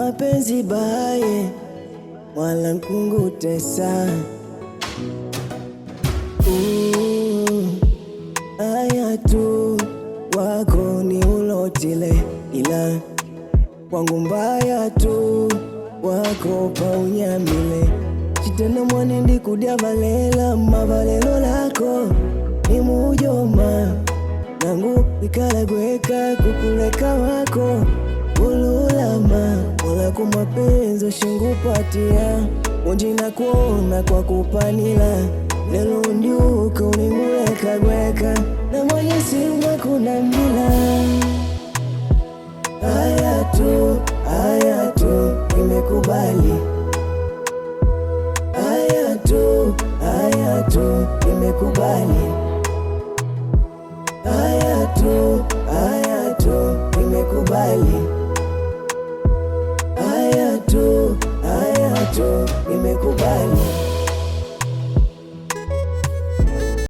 mapenzi baye wala nkungutesa. Aya tu wako ni ulotile, ila kwangu mbaya tu wako paunyamile. Chitena mwani ndikudia valela mavalelo lako ni mujoma nangu ikala gweka kukuleka wako ululama wala kumapenzo shingupatia unjina kuona kwa kupanila lelo ndiuka unimuleka gweka na mwenye simwa kuna mila. Aya tu nimekubali, aya tu nimekubali, aya tu nimekubali, aya tu nimekubali.